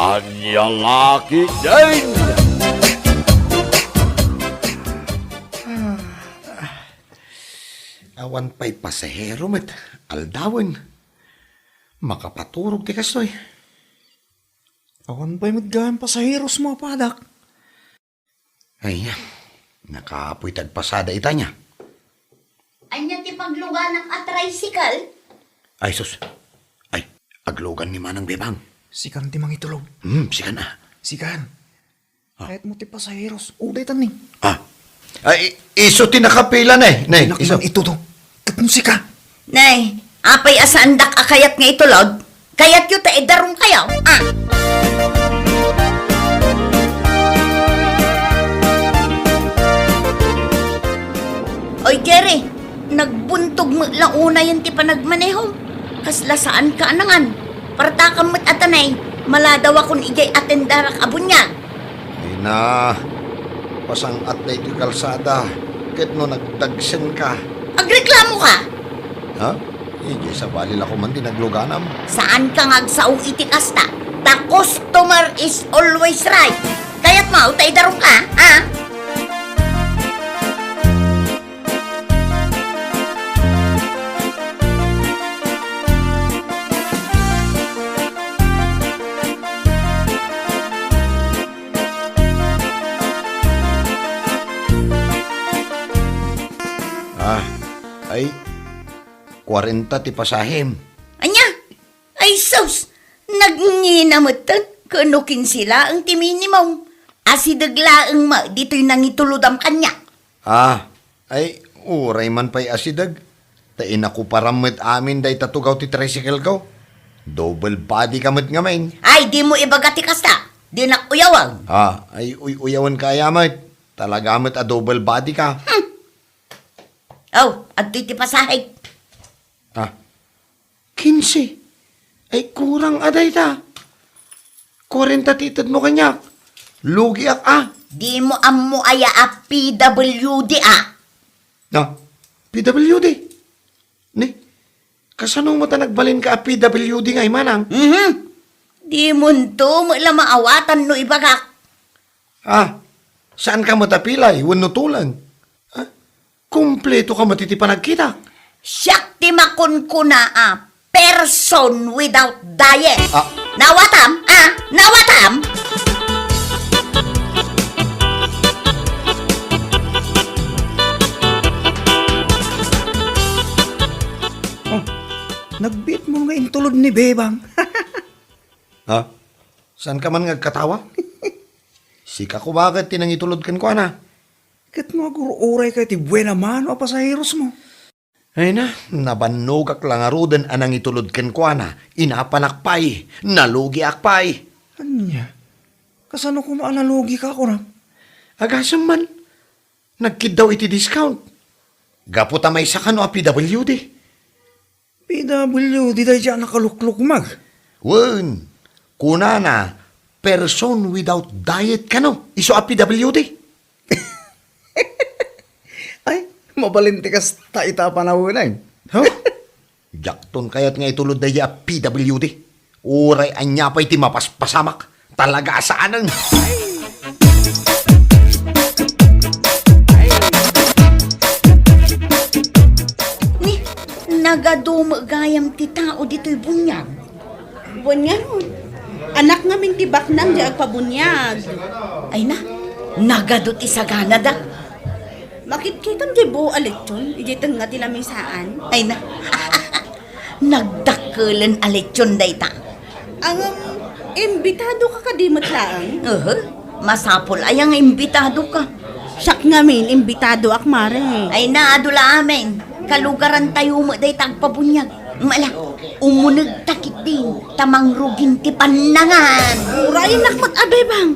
Anya laki din! Awan pa'y pasahero met, aldawan. Makapaturog ti kastoy. Awan ba'y magayang pasaheros mga padak? Ay, nakaapoy tagpasada ita niya. Anya ti paglugan ng tricycle? Ay, sus. Ay, aglogan ni Manang Bebang. Sikan ti mangitulog. Sikan na. Sikan. Kahit mo ti pasaheros, uday tan ni. Ay, iso ti nakapila na eh. Nay, iso. Nakiman ito to. Kat musika. Nay, apay asandak akayat nga itulog? Kayat yu ta idarong kayo? Oy, Jerry, nagbuntog mo lang una yun ti panagmaneho. Kasla saan ka anangan? Parta ka mo't atanay, maladaw akong ijay atendarak abunya. Ay na. Pasang at na iti kalsada. Ket no nagdagsen ka. Agreklamo ka? Ha? Ije sa balil ako man din nagluganam. Saan ka ngagsaong iti kasta? The customer is always right. Kaya't mau, tayo darong ka, ha? Ay, 40 ti pasahim. Anya? Ay, sus! Nagnginamatan, kanukin sila ang ti minimum. Asidaglaang ma, dito'y nangitulodam kanya. Ay, uray man pa'y asidag. Tain ako paramit amin day tatugaw ti tricycle ko. Double body kamit nga main. Ay, di mo ibagati kasta. Di nakuyawang. Ay, uyawan ka ayamat. Talaga amit a double body ka. Oh, at ti pasahig. 15. Ay, kurang aday ta. 40 titad mo kanya. Lugi ak Di mo ammo aya a PWD PWD. Ni, kasanong mo ta nagbalin ka a PWD ngay manang? Di mo to maawatan no ibagak. Saan ka matapilay? Wano tulan? Kumpleto ka matitipan nagkita. Siyak ti makunkuna person without diet. Nawatam? Nawatam? Nagbit mo nga intulod ni Bebang. Saan ka man nagkatawa? Sika ko bakit tinangitulod kan ko na? Kat mo agururay ka ti buena mano a pasaheros mo. Ay na, nabanogak lang arudan anang itulod ken kwa na. Inapanakpay, nalugi akpay. Anya? Kasano ko maanalugi ka ko na? Agasam man, nagkid daw iti discount. Gaputa may sa kano a PWD. PWD dahi dyan nakalukluk mag. Wen, kuna na, person without diet kano, iso a PWD. Ay, mabalinti kas taita panahunan. Jakton kayat nga itulod na ya PWD. Uray anya pa'y ti mapaspasamak. Talaga saanan. Ni, nagadumagayam ti tao dito'y bunyag. Bunyag? Anak nga tibak nang di agpabunyag. Ay na, nagadot isagana da. Makitkitan di buo alitsyon, ijitan nga tila misaan. Ay na, nagdakulan alitsyon day ta. Ang imbitado ka kadimot lang. Masapol ay ang imbitado ka. Siyak nga min, imbitado akmare. Ay na, adula amin. Kalugaran tayo mo day tagpabunyag. Mala, umunag takit din, tamang rugin ti panangan. Urayin nakmat abebang.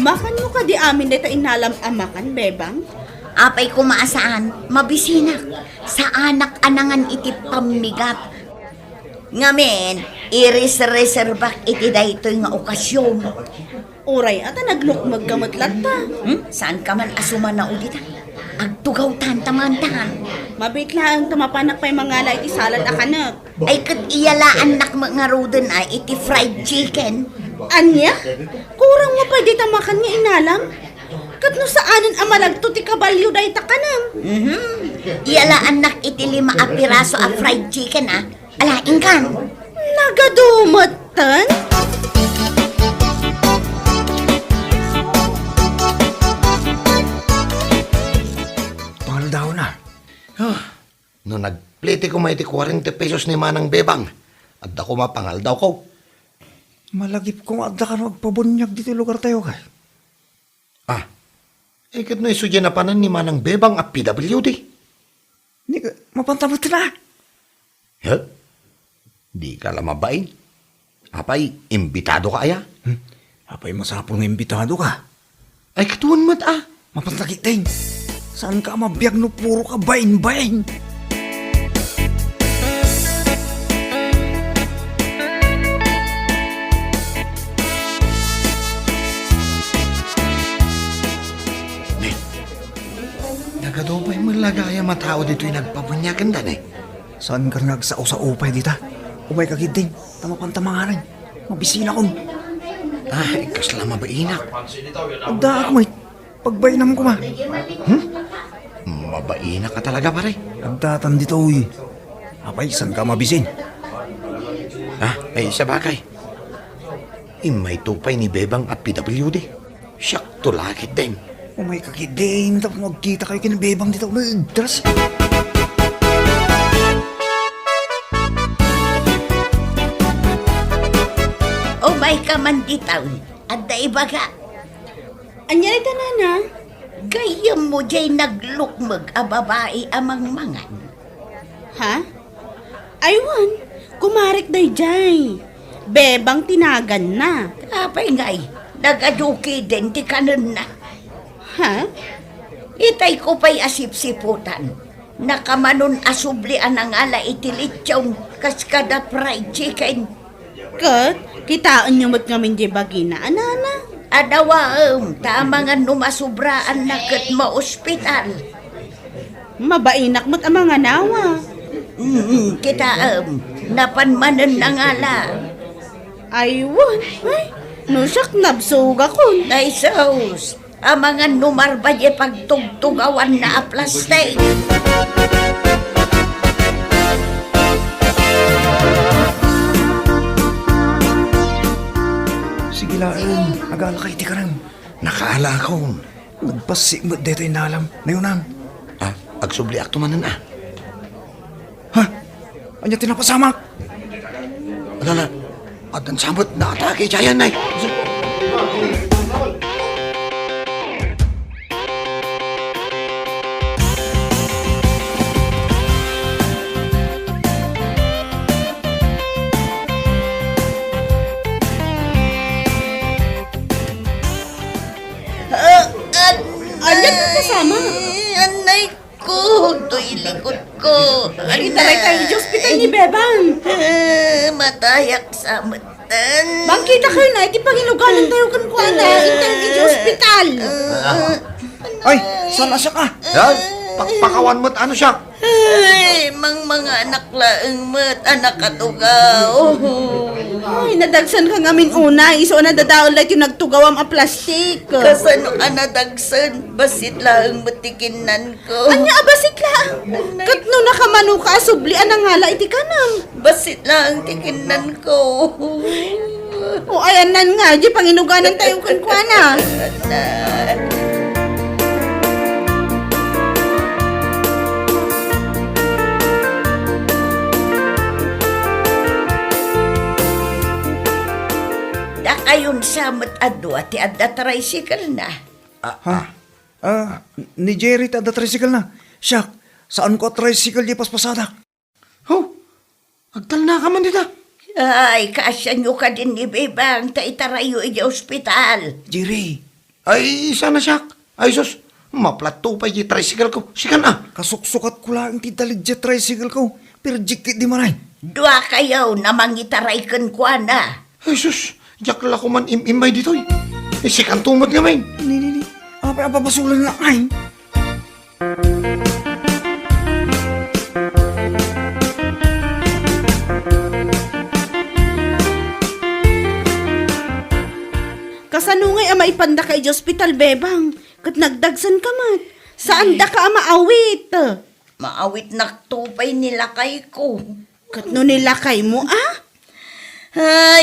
Makan mo ka di amin dito inalam amakan, bebang? Apay kumaasaan, mabisinak. Sa anak anangan iti pamigat. Ngamen, iris-reserbak iti daytoy nga okasyon. Uray, ata naglukmag kamatlat ta. Saan ka man asuman na udita? agtugaw tantamantan. Mabit lang tumapanak pa yung mga ala iti salad akanak. Ay kat iyalaan nak mga roden ay iti fried chicken. Anya? Kurang mo pa di tamakan nga inalam? Kat no saanan amalagto ti kabalyo day takanam. Iyalaan nak iti 5 a piraso a fried chicken Alaing kan. Nagadumatan? Mahal daw na. No nagplete ko may 40 pesos ni Manang Bebang. At ako mapangal daw ko. Malagip kong adda ka magpabunyag dito lugar tayo kay. Ikat no isudya na panan ni Manang Bebang at PWD. Hindi ka, mapantamot na. Huh? Di ka lang mabain. Apay, imbitado ka aya? Apay masapol nga imbitado ka. Ay katuan mat Mapantakiting. Saan ka mabiyag no puro ka bain-bain? Nagadobay mo lagaya matao dito'y nagpabunyagan dan Saan ka nagsao sa upay dita? Umay kagiting. Tamapantamanganan. Mabisina kon. Ay, kasla mabainak. Adda ako may. Pagbainam ko ma. Mabainak ka talaga pare. Agdatan dito uy. Apay, saan ka mabisin? Ay sa bagay. Imay tupay ni Bebang at PWD. Siyak tulakit din. Umay kagiting. Tapos magkita kayo kinabebang dito. Nagdras. O may ka man ditaw. At da ibaga. Anya rin tanana? Gayam mo jay naglukmag a babae amang mangan. Ha? Aywan, kumarik day jay. Bebang tinagan na. Apay ngay. Nagaduki din ti kanon na. Ha? Itay ko pa'y asip-siputan. Nakamanon asubli ang ala itilitsyon kaskada fried chicken. Kat, kitaan nyo mat ngamin di bagina, anana? Adawaam, tamangan numasubraan na kat ma-ospital. Mabainak mat ang mga nawa. Kitaam, napanmanan na ngala. Aywan, ay, nusak nabsuga ko. Ay sauce, amangan numarbadye pagtugtugawan na aplastic. Sige lain. Agala kay ti karam. Nakaala ko. Nagpasimot dito inalam. Nayunan. Agsubli akto manan Ha? Anya tinapasamak. Alala, at ang samot na atake jayan ay. Anya ka kasama? Anay ko, to'y likod ko. Itaray tayo di hospital ni Bebang. Matayak sa matan. Bangkita kayo na, iti pangiluganan tayo kan kuha na, itang di hospital. Ay, saan na siya ka? Pakpakawan mo't ano siya? Ay, mga anak laeng mat, anak katugaw. Ay, nadagsan ka ngamin una, iso na dadaon lang yung nagtugawam a plastik. Kasano anadagsan, basit laeng matikinan ko. Anya abasit lang. Kat no nakamano ka, sublian ang ngala iti kanam. Basit laeng tikinan ko. O ayan nan nga, di panginuganan tayo kan kuha na. Ayon sa matado at adda tricycle na. Ni Jerry tada tricycle na. Siyak, saan ko tricycle di paspasadak? Agtal na ka man dita. Ay, kasya nyo ka din ni Bebang, taitarayo iya ospital. Jerry, Ay, sana siya. Ay, sus, maplato pa yung tricycle ko. Sikan kasuksukat ko lang titalig jet tricycle ko. Pero jikit di maray. Dua kayo na mangitaray kan kwa na. Ay, sus, yakla ko man imay dito. Sikan tumot nga, main. Ni. Apa basulan na ay? Kasanungay ama ipanda ka hospital, bebang. Kat nagdagsan ka mat. Saan da ka maawit? Maawit na tupay nila kay ko. Kat no nilakay mo, ah?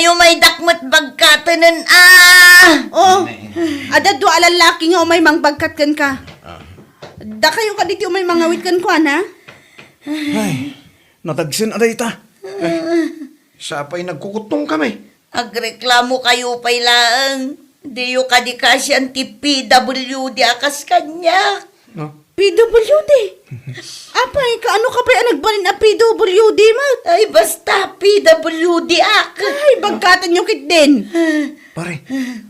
Yung may dakmat bagkatanan, Oh, ada dua lalaki nga umay mangbagkat kan ka. Da kayo ka dito umay mangawit kan ko, ana? Ay, natagsin aday ta. Sa pa'y nagkukutong kami. Agreklamo kayo pay lang. Di yung kadikasyan ti PWD akas kanya. PWD? Apay, kaano ka pa nagbalin na PWD, mat? Ay, basta PWD ak. Ay, bagkatan nyo kit din. Pare,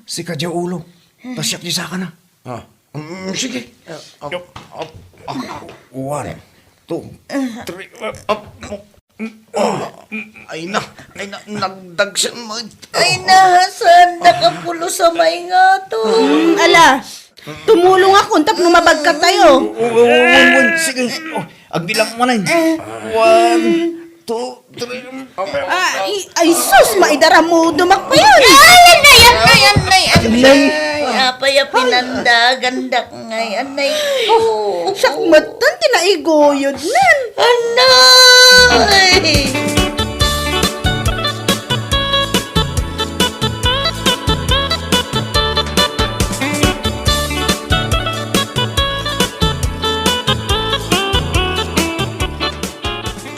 si Kadya ulo. Tasyak di sa ka na. Sige. 1, 2, 3, Ay na, nagdagsan mo. Ay, nahasan nakapulo sa may nga to. Ala, tumulong ako, tap numabagkat tayo. Sige, agbilang mo na yun. 1, 2, 3, Ay, sus, maidara mo, dumak pa yun. Apaya pinanda, ganda ngayon. Anay ko. Sakmatan, tinaigoyod nan. Anay!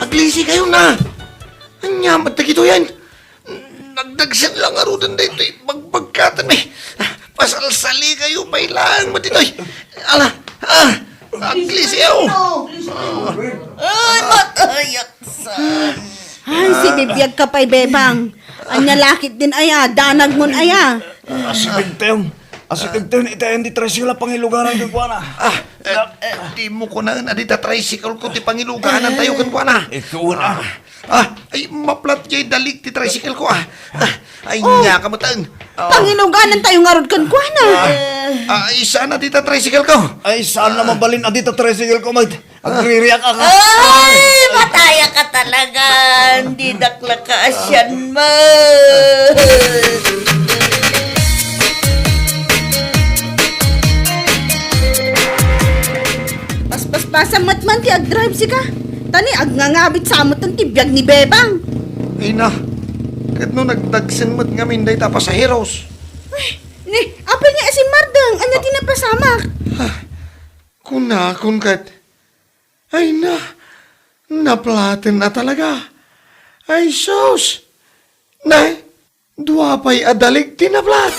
Aglisi kayo na. Anyamat na kito yan. Nagdagsan lang arudan dito. Magpagkatan eh. Pasalsali kayo pa ilang matitoy. Ala, aglisi ako. Ay, matayaksan. Ay, si bibiyag ka pa'y bebang. Anya lakit din aya, danag mon aya. asigig tayong. Asigig tayong itayan di tresila pangilugaran kang kuwana. Di mo ko na adita tricycle ko ti pangiluganan tayo kan kuana. Ikaw na. Ay maplat jay dalik ti tricycle ko ay nya kamutan. Pangiluganan tayo ngarod kan kuana. Isa na dita tricycle ko. Ay, saan na mabalin adito tricycle ko, mate? Agririyak ka ka. Ay, mataya ka talaga. Hindi dakla ka asyan mo. Paspasan matman ti ag-drive si ka. Tani, agngangabit sa amot ang tibiyag ni bebang. Ay na. Kat no nagdagsan mo't ngamin day ta pasaheros. Ni, apel niya si Mardang, anya tinapasamak. Kun kat. Ay na. Naplatin na talaga. Ay sus. Nay, dua pa'y adalig tinaplat.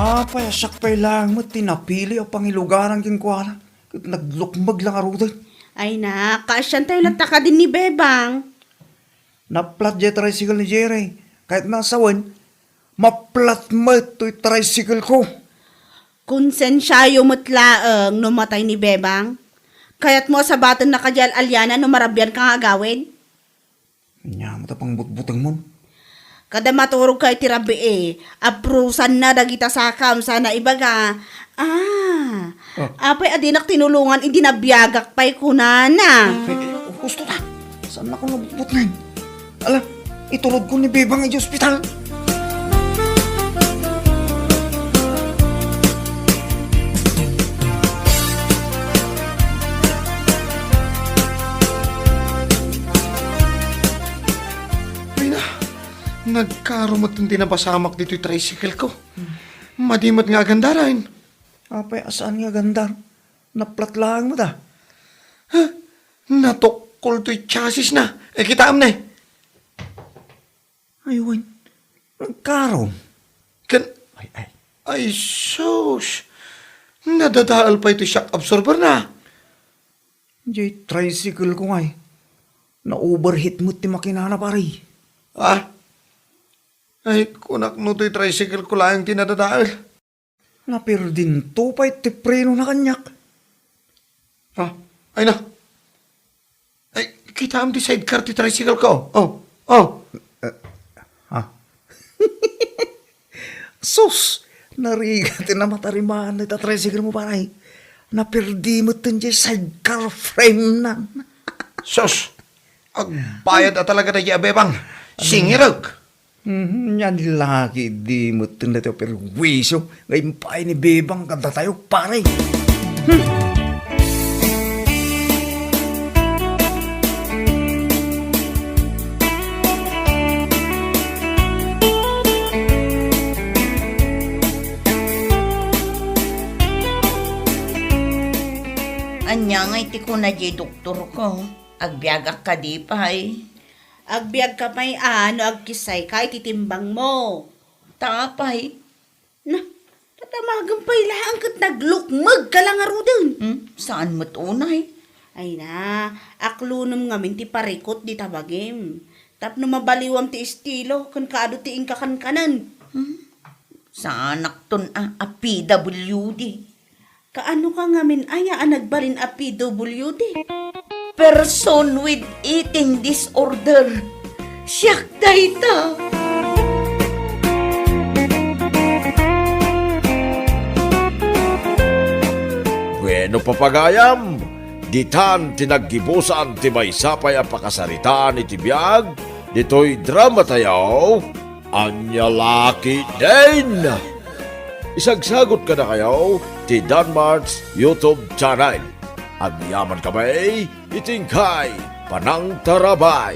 Apay, asak pa'y lang mo, tinapili o pangilugaran kang kuwana. Naglukmag lang arudan. Ay na, kasyan tayo lataka din ni bebang. Naplat jay tricycle ni Jerry. Kahit nasawan, maplat mo ito'y tricycle ko. Konsensyayo mutlaang numatay ni bebang. Kaya't mo sa batan na kadyal alyana no marabyan kang agawin. Nya mo tapang butbutang mo. Kada maturog kay tirabi aprusan na dagita sakam sana ibaga. Apay adinak tinulungan hindi nabiyagak pa'y kunana. Gusto ta. Saan ako nabutbut na yun? Ala, itulog ko ni Bebang ay hospital. Ay na. Nagkarumot ng tinapasamak dito yung tricycle ko. Madimat nga gandaran. Apay, asaan nga ganda? Naplat lang mo da. Natukol to'y chassis na. Kitaam na eh. Ayun, nagkaroon. Ay, sus. Nadadaal pa ito shock absorber na. Jay, tricycle ko ngay. Na-overheat mo ti makinana pare. Ay, kunak no to'y tricycle ko lang tinadadaal. Napir din to pa'y tipreno na kanyak. Ay na. Ay, Kita am di sidecar ti tricycle ko. Oh. Sus! Narigat na matarimaan na itatricycle mo paray. Naperdi mo ito yung sidecar frame na. Sos, agbayad at talaga na bebang. Singirag. Yan lagi di mo ito na ito perwisyo. Ngayon pa ni Bebang kanta tayo paray. Anya nga iti ko na di doktor ko. Agbiagak ka di pa ay. Agbiag ka may agkisay ka, ititimbang mo. Tapay. Na, tatamagang pa ilang kat naglukmag ka lang arudin. Saan mo't unay? Ay na, aklunum ngamin ti parikot di tabagim. Tapno mabaliwam ti estilo, kan kaado ti ingkakan-kanan. Saan akton a PWD? Kaano ka ngamin aya nagbalin a PWD? Person with eating disorder. Siyak dayta. Bueno papagayam, ditan tinaggibusan ti may sapay ang pakasaritaan iti biyag, dito'y drama tayo, anya laki din. Isagsagot ka na kayo ti Danmart's YouTube channel. Ang yaman kamay, itingkay, panang tarabay.